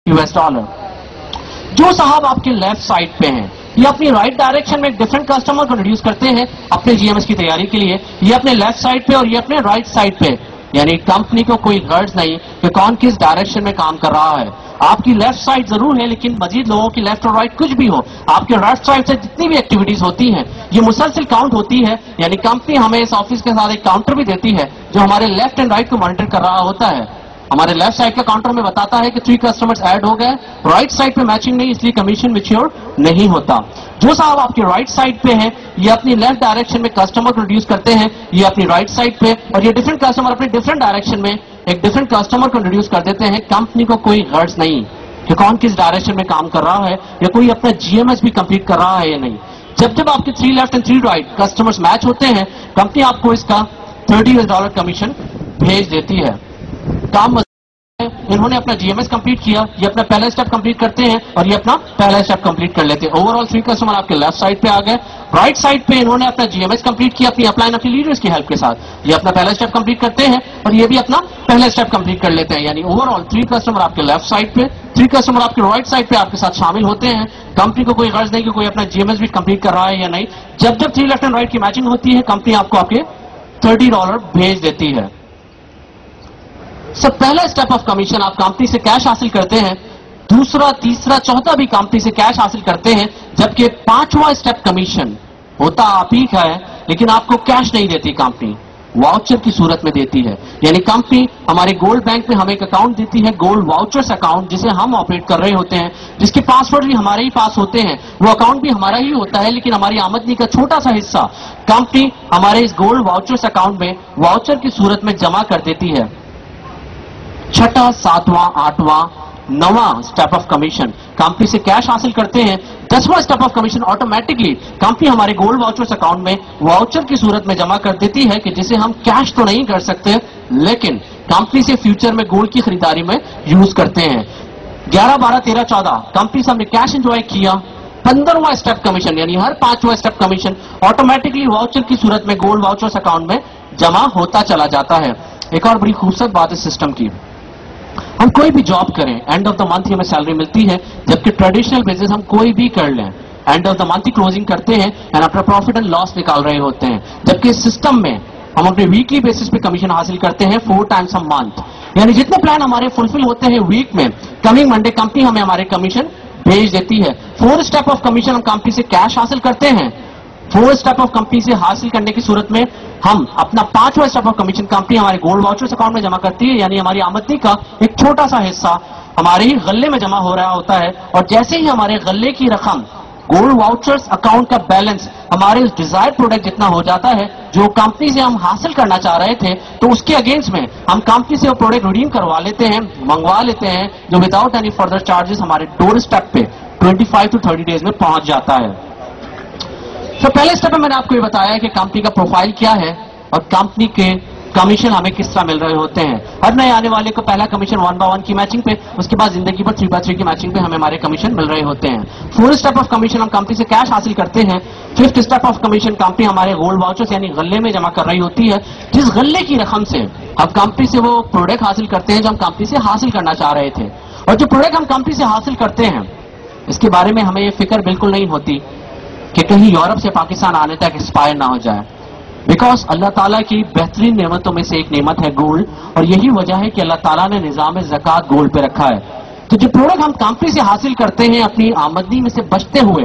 $. जो साहब आपके लेफ्ट साइड पे हैं, ये अपनी राइट डायरेक्शन में एक डिफरेंट कस्टमर को रिड्यूस करते हैं अपने जीएमएस की तैयारी के लिए। ये अपने लेफ्ट साइड पे और ये अपने राइट साइड पे, यानी कंपनी को कोई गर्ज नहीं कि कौन किस डायरेक्शन में काम कर रहा है। आपकी लेफ्ट साइड जरूर है, लेकिन मजीद लोगों की लेफ्ट और राइट कुछ भी हो, आपके राइट साइड से जितनी भी एक्टिविटीज होती हैं ये मुसलसल काउंट होती है। यानी कंपनी हमें इस ऑफिस के साथ एक काउंटर भी देती है जो हमारे लेफ्ट एंड राइट को मॉनिटर कर रहा होता है। हमारे लेफ्ट साइड का काउंटर में बताता है कि 3 कस्टमर्स ऐड हो गए, राइट साइड पे मैचिंग नहीं, इसलिए कमीशन मैच्योर नहीं होता। जो साहब आपके राइट साइड पे हैं, ये अपनी लेफ्ट डायरेक्शन में कस्टमर को रिड्यूस करते हैं, ये अपनी राइट साइड पे, और ये डिफरेंट कस्टमर अपनी डिफरेंट डायरेक्शन में एक डिफरेंट कस्टमर को रिड्यूस कर देते हैं। कंपनी को कोई गर्ज नहीं कि कौन किस डायरेक्शन में काम कर रहा है या कोई अपना जीएमएस भी कंप्लीट कर रहा है या नहीं। जब जब आपके 3 left and 3 right customers match होते हैं, कंपनी आपको इसका $30 कमीशन भेज देती है। काम इन्होंने अपना जीएमएस कंप्लीट किया, ये अपना पहला स्टेप कंप्लीट करते हैं और ये अपना पहला स्टेप कंप्लीट कर लेते हैं। ओवरऑल 3 कस्टमर आपके लेफ्ट साइड पे आ गए। राइट साइड पे इन्होंने अपना जीएमएस कंप्लीट किया अपनी अपलाइन अपनी लीडर्स की हेल्प के साथ, ये अपना पहला स्टेप कंप्लीट करते हैं और ये भी अपना पहला स्टेप कंप्लीट कर लेते हैं। यानी ओवरऑल 3 कस्टमर आपके लेफ्ट साइड पे, 3 कस्टमर आपके राइट साइड पे आपके साथ शामिल होते हैं। कंपनी को कोई गर्ज नहीं कि कोई अपना जीएमएस भी कंप्लीट कर रहा है या नहीं। जब जब 3 लेफ्ट एंड राइट की मैचिंग होती है, कंपनी आपको आपके $30 भेज देती है। सब पहला स्टेप ऑफ कमीशन आप कंपनी से कैश हासिल करते हैं, दूसरा, तीसरा, चौथा भी कंपनी से कैश हासिल करते हैं, जबकि 5वां स्टेप कमीशन होता आप ही का है, लेकिन आपको कैश नहीं देती कंपनी, वाउचर की सूरत में देती है। यानी कंपनी हमारे गोल्ड बैंक में हमें एक अकाउंट देती है, गोल्ड वाउचर्स अकाउंट, जिसे हम ऑपरेट कर रहे होते हैं, जिसके पासवर्ड भी हमारे ही पास होते हैं, वो अकाउंट भी हमारा ही होता है, लेकिन हमारी आमदनी का छोटा सा हिस्सा कंपनी हमारे इस गोल्ड वाउचर्स अकाउंट में वाउचर की सूरत में जमा कर देती है। 6वां, 7वां, 8वां, 9वां स्टेप ऑफ कमीशन कंपनी से कैश हासिल करते हैं। 10वां step of commission automatically company हमारे गोल्ड वाउचर्स अकाउंट में वाउचर की सूरत में जमा कर देती है कि जिसे हम कैश तो नहीं कर सकते, लेकिन कंपनी से फ्यूचर में गोल्ड की खरीदारी में यूज करते हैं। 11, 12, 13, 14 कंपनी से हमने कैश एंजॉय किया। 15वां स्टेप कमीशन यानी हर 5वां स्टेप कमीशन ऑटोमेटिकली वाउचर की सूरत में गोल्ड वाउचर्स अकाउंट में जमा होता चला जाता है। एक और बड़ी खूबसूरत बात है सिस्टम की, हम कोई भी जॉब करें, एंड ऑफ द मंथ ही हमें सैलरी मिलती है, जबकि ट्रेडिशनल बिजनेस हम कोई भी कर लें, end of the month he closing करते हैं एंड अपना प्रॉफिट एंड लॉस निकाल रहे होते हैं। जबकि इस सिस्टम में हम अपने वीकली बेसिस पे कमीशन हासिल करते हैं 4 टाइम्स अ मंथ। यानी जितने प्लान हमारे फुलफिल होते हैं वीक में, कमिंग मंडे कंपनी हमें हमारे कमीशन भेज देती है। 4 स्टेप ऑफ कमीशन हम कंपनी से कैश हासिल करते हैं। 4 स्टेप ऑफ कंपनी से हासिल करने की सूरत में हम अपना 5वां स्टेप ऑफ कमीशन कंपनी हमारे गोल्ड वाउचर्स अकाउंट में जमा करती है। यानी हमारी आमदनी का एक छोटा सा हिस्सा हमारे ही गल्ले में जमा हो रहा होता है, और जैसे ही हमारे गल्ले की रकम गोल्ड वाउचर्स अकाउंट का बैलेंस हमारे उस डिजायर्ड प्रोडक्ट जितना हो जाता है जो कंपनी से हम हासिल करना चाह रहे थे, तो उसके अगेंस्ट में हम कंपनी से वो प्रोडक्ट रिडीम करवा लेते हैं, मंगवा लेते हैं, जो विदाउट एनी फर्दर चार्जेस हमारे डोर स्टेप पे 25 to 30 डेज में पहुंच जाता है। तो पहले स्टेप में मैंने आपको ये बताया कि कंपनी का प्रोफाइल क्या है और कंपनी के कमीशन हमें किस तरह मिल रहे होते हैं। हर नए आने वाले को पहला कमीशन 1/1 की मैचिंग पे, उसके बाद जिंदगी पर 3/3 की मैचिंग पे हमें हमारे कमीशन मिल रहे होते हैं। 4 स्टेप ऑफ कमीशन हम कंपनी से कैश हासिल करते हैं। 5th step of commission company हमारे गोल्ड वाउचर्स यानी गल्ले में जमा कर रही होती है, जिस गल्ले की रकम से हम कंपनी से वो प्रोडक्ट हासिल करते हैं जो हम कंपनी से हासिल करना चाह रहे थे। और जो प्रोडक्ट हम कंपनी से हासिल करते हैं, इसके बारे में हमें ये फिक्र बिल्कुल नहीं होती कि कहीं यूरोप से पाकिस्तान आने तक एक्सपायर ना हो जाए, बिकॉज अल्लाह ताला की बेहतरीन नेमतों में से एक नेमत है गोल्ड, और यही वजह है कि अल्लाह ताला ने निजाम ज़कात गोल्ड पे रखा है। तो जो प्रोडक्ट हम कंपनी से हासिल करते हैं अपनी आमदनी में से बचते हुए,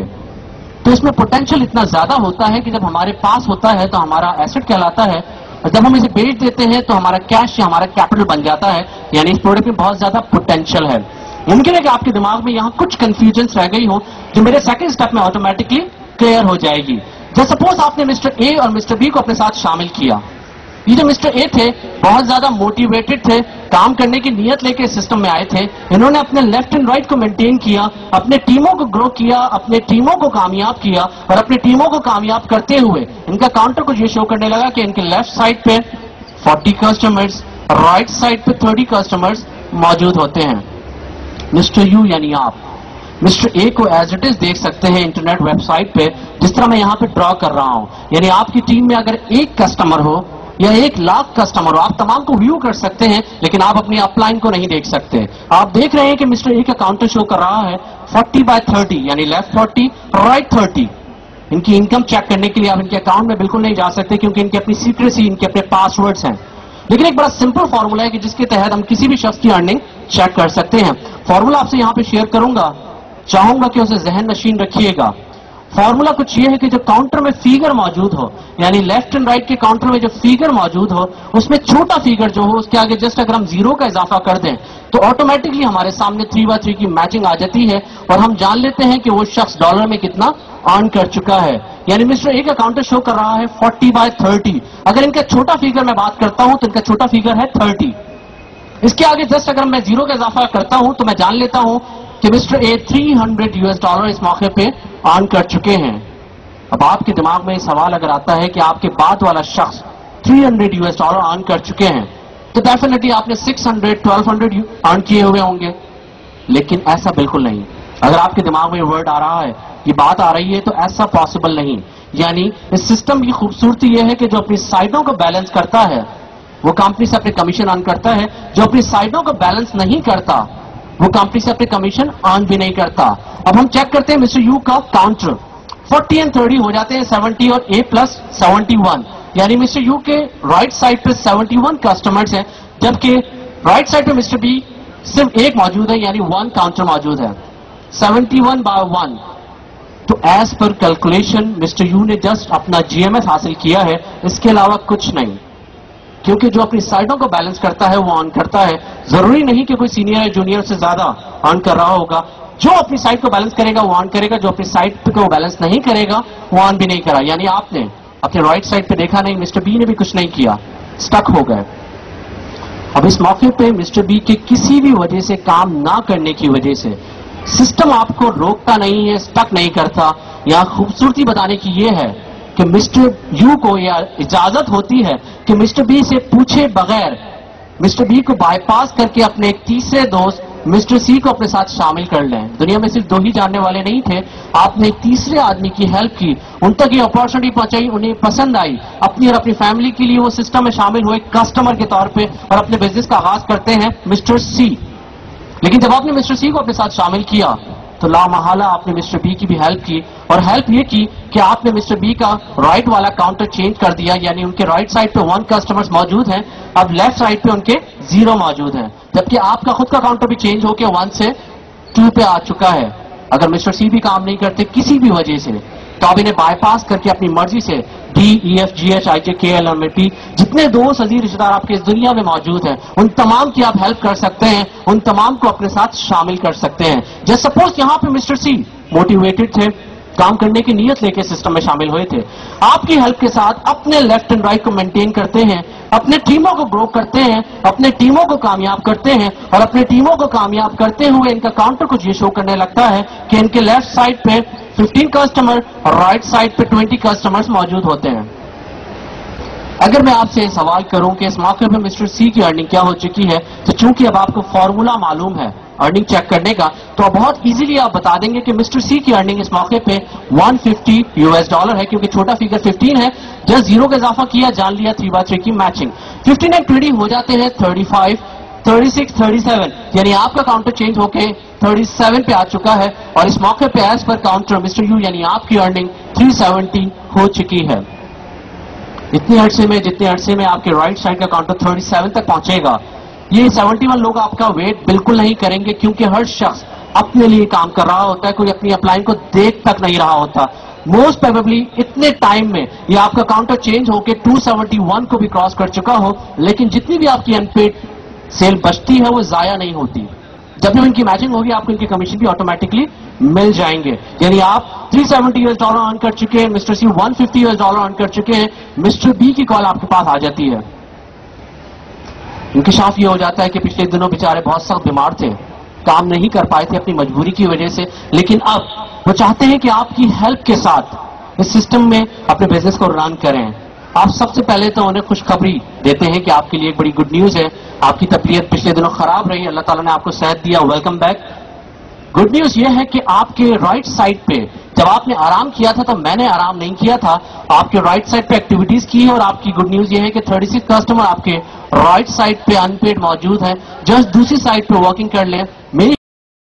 तो इसमें पोटेंशियल इतना ज्यादा होता है कि जब हमारे पास होता है तो हमारा एसेट कहलाता है, और जब हम इसे बेच देते हैं तो हमारा कैश या हमारा कैपिटल बन जाता है। यानी इस प्रोडक्ट में बहुत ज्यादा पोटेंशियल है। मुमकिन है कि आपके दिमाग में यहां कुछ कंफ्यूजन रह गई हो, जो मेरे सेकंड स्टेप में ऑटोमेटिकली क्लियर हो जाएगी। जब सपोज आपने मिस्टर ए और मिस्टर बी को अपने साथ शामिल किया, ये जो मिस्टर ए थे बहुत ज्यादा मोटिवेटेड थे, काम करने की नीयत लेके इस सिस्टम में आए थे। इन्होंने अपने लेफ्ट एंड राइट को मेंटेन किया, अपने टीमों को ग्रो किया, अपने टीमों को कामयाब किया, और अपने टीमों को कामयाब करते हुए इनका काउंटर कुछ ये शो करने लगा कि इनके लेफ्ट साइड पे 40 कस्टमर्स, राइट साइड पे 30 कस्टमर्स मौजूद होते हैं। मिस्टर यू यानी आप मिस्टर ए को एज इट इज देख सकते हैं इंटरनेट वेबसाइट पे, जिस तरह मैं यहां पे ड्रॉ कर रहा हूं। यानी आपकी टीम में अगर एक कस्टमर हो, یا 1,00,000 कस्टमर हो, आप तमाम को व्यू कर सकते हैं, लेकिन आप अपनी अपलाइन को नहीं देख सकते। आप देख रहे हैं कि मिस्टर ए का काउंटर शो कर रहा है 40/30, यानी लेफ्ट 40 राइट 30। इनकी इनकम चेक करने के लिए आप इनके अकाउंट में बिल्कुल नहीं जा सकते, क्योंकि इनकी अपनी सीक्रेसी, इनके अपने पासवर्ड्स हैं। लेकिन एक बड़ा सिंपल फॉर्मूला है कि जिसके तहत हम किसी भी शख्स की अर्निंग चेक कर सकते हैं। फॉर्मूला आपसे यहां पे शेयर करूंगा, चाहूंगा कि उसे जहन नशीन रखिएगा। फॉर्मूला कुछ ये है कि जो काउंटर में फिगर मौजूद हो, यानी लेफ्ट एंड राइट के काउंटर में जो फिगर मौजूद हो, उसमें छोटा फिगर जो हो उसके आगे जस्ट अगर हम 0 का इजाफा कर दें तो ऑटोमेटिकली हमारे सामने 3/3 की मैचिंग आ जाती है और हम जान लेते हैं कि वो शख्स डॉलर में कितना अर्न कर चुका है। यानी मिस्टर ए का काउंटर शो कर रहा है 40/30। अगर इनका छोटा फिगर मैं बात करता हूं तो इनका छोटा फिगर है 30। इसके आगे जस्ट अगर मैं 0 का इजाफा करता हूं तो मैं जान लेता हूं कि मिस्टर ए $300 इस मौके पे अर्न कर चुके हैं। अब आपके दिमाग में सवाल अगर आता है कि आपके बाद वाला शख्स $300 अर्न कर चुके हैं तो डेफिनेटली आपने 600-1200 अर्न किए हुए होंगे, लेकिन ऐसा बिल्कुल नहीं। अगर आपके दिमाग में ये वर्ड आ रहा है, ये बात आ रही है, तो ऐसा पॉसिबल नहीं। यानी इस सिस्टम की खूबसूरती यह है कि जो अपनी साइडों को बैलेंस करता है वो कंपनी से अपने कमीशन अर्न करता है, जो अपनी साइडों को बैलेंस नहीं करता वो कंपनी से अपने कमीशन अर्न भी नहीं करता। अब हम चेक करते हैं मिस्टर यू का काउंटर 40 और 30 हो जाते हैं 70 और A + 71, यानी मिस्टर यू के राइट साइड पे 71 कस्टमर्स हैं, जबकि राइट साइड पे मिस्टर बी सिर्फ एक मौजूद है, यानी 1 काउंटर मौजूद है। 71/1। तो एज पर कैलकुलेशन मिस्टर यू ने जस्ट अपना GMS हासिल किया है, इसके अलावा कुछ नहीं। क्योंकि जो अपनी साइडों को बैलेंस करता है वो अर्न करता है। जरूरी नहीं कि कोई सीनियर या जूनियर से ज्यादा अर्न कर रहा होगा। जो अपनी साइड को बैलेंस करेगा वो अर्न करेगा, जो अपनी साइड को बैलेंस नहीं करेगा वो अर्न भी नहीं करा। यानी आपने अपने राइट साइड पे देखा नहीं, मिस्टर बी ने भी कुछ नहीं किया, स्टक हो गए। अब इस मौके पे मिस्टर बी के किसी भी वजह से काम ना करने की वजह से सिस्टम आपको रोकता नहीं है, स्टक नहीं करता। यहां खूबसूरती बताने की यह है कि मिस्टर यू को यह इजाजत होती है कि मिस्टर बी से पूछे बगैर मिस्टर बी को बाईपास करके अपने एक तीसरे दोस्त मिस्टर सी को अपने साथ शामिल कर लें। दुनिया में सिर्फ 2 ही जानने वाले नहीं थे, आपने एक तीसरे आदमी की हेल्प की, उन तक ये अपॉर्चुनिटी पहुंचाई, उन्हें पसंद आई, अपनी और अपनी फैमिली के लिए वो सिस्टम में शामिल हुए कस्टमर के तौर पे और अपने बिजनेस का आगाज करते हैं मिस्टर सी। लेकिन जब आपने मिस्टर सी को अपने साथ शामिल किया तो लामहला आपने मिस्टर बी की भी हेल्प की, और हेल्प ये की कि आपने मिस्टर बी का राइट वाला काउंटर चेंज कर दिया, यानी उनके राइट साइड पे 1 कस्टमर्स मौजूद हैं, अब लेफ्ट साइड पे उनके 0 मौजूद हैं, जबकि आपका खुद का काउंटर भी चेंज होकर 1 से 2 पे आ चुका है। अगर मिस्टर सी भी काम नहीं करते किसी भी वजह से तो आप इन्हें बाईपास करके अपनी मर्जी से D, E, F, G, H, I, J, K, L, M, N, P जितने दोस्त अजीज रिश्तेदार आपके इस दुनिया में मौजूद हैं उन तमाम की आप हेल्प कर सकते हैं, उन तमाम को अपने साथ शामिल कर सकते हैं। जैसे सपोज यहां पे मिस्टर सी मोटिवेटेड थे, काम करने की नीयत लेके सिस्टम में शामिल हुए थे, आपकी हेल्प के साथ अपने लेफ्ट एंड राइट को मेंटेन करते हैं, अपने टीमों को ग्रो करते हैं, अपने टीमों को कामयाब करते हैं, और अपने टीमों को कामयाब करते हुए इनका काउंटर कुछ ये शो करने लगता है कि इनके लेफ्ट साइड पे 15 कस्टमर और राइट साइड पे 20 कस्टमर्स मौजूद होते हैं। अगर मैं आपसे सवाल करूं कि इस मौके पे मिस्टर सी की अर्निंग क्या हो चुकी है, तो चूंकि अब आपको फॉर्मूला मालूम है अर्निंग चेक करने का, तो अब बहुत इजीली आप बता देंगे कि मिस्टर सी की अर्निंग इस मौके पे $150 है, क्योंकि छोटा फिगर 15 है, जस्ट 0 का इजाफा किया, जान लिया 3/3 की मैचिंग। 15 और 20 हो जाते हैं 35, 36, 37, यानी आपका काउंटर चेंज होके 37 पे आ चुका है, और इस मौके पे as per counter mister you यानी आपकी अर्निंग 370 हो चुकी है। जितने अरसे में आपके राइट साइड का काउंटर 37 तक पहुंचेगा, ये 71 लोग आपका वेट बिल्कुल नहीं करेंगे, क्योंकि हर शख्स अपने लिए काम कर रहा होता है, कोई अपनी अपलाइन को देख तक नहीं रहा होता। मोस्ट प्रोबेबली इतने टाइम में ये आपका काउंटर चेंज होकर 271 को भी क्रॉस कर चुका हो, लेकिन जितनी भी आपकी अनपेड सेल बचती है वो जाया नहीं होती। जब भी इनकी मैचिंग होगी आपको इनके कमीशन भी ऑटोमेटिकली मिल जाएंगे। यानी आप $370 अर्न कर चुके हैं, मिस्टर सी $150 अर्न कर चुके हैं, मिस्टर बी की कॉल आपके पास आ जाती है। इंकशाफ ये हो जाता है कि पिछले दिनों बेचारे बहुत सख्त बीमार थे, काम नहीं कर पाए थे अपनी मजबूरी की वजह से, लेकिन अब वो चाहते हैं कि आपकी हेल्प के साथ इस सिस्टम में अपने बिजनेस को रन करें। आप सबसे पहले तो उन्हें खुशखबरी देते हैं कि आपके लिए एक बड़ी गुड न्यूज है, आपकी तबीयत पिछले दिनों खराब रही, अल्लाह ताला ने आपको सेहत दिया, वेलकम बैक। गुड न्यूज यह है कि आपके राइट साइड पे جب آپ نے آرام کیا تھا تو میں نے آرام نہیں کیا تھا. آپ کے رائٹ سائڈ پہ ایکٹیویٹیز کی ہے اور آپ کی گڈ نیوز یہ ہے کہ 36 کسٹمر آپ کے رائٹ سائڈ پہ ان پیڈ موجود ہیں. جسٹ دوسری سائڈ پہ واکنگ کر لیں. میری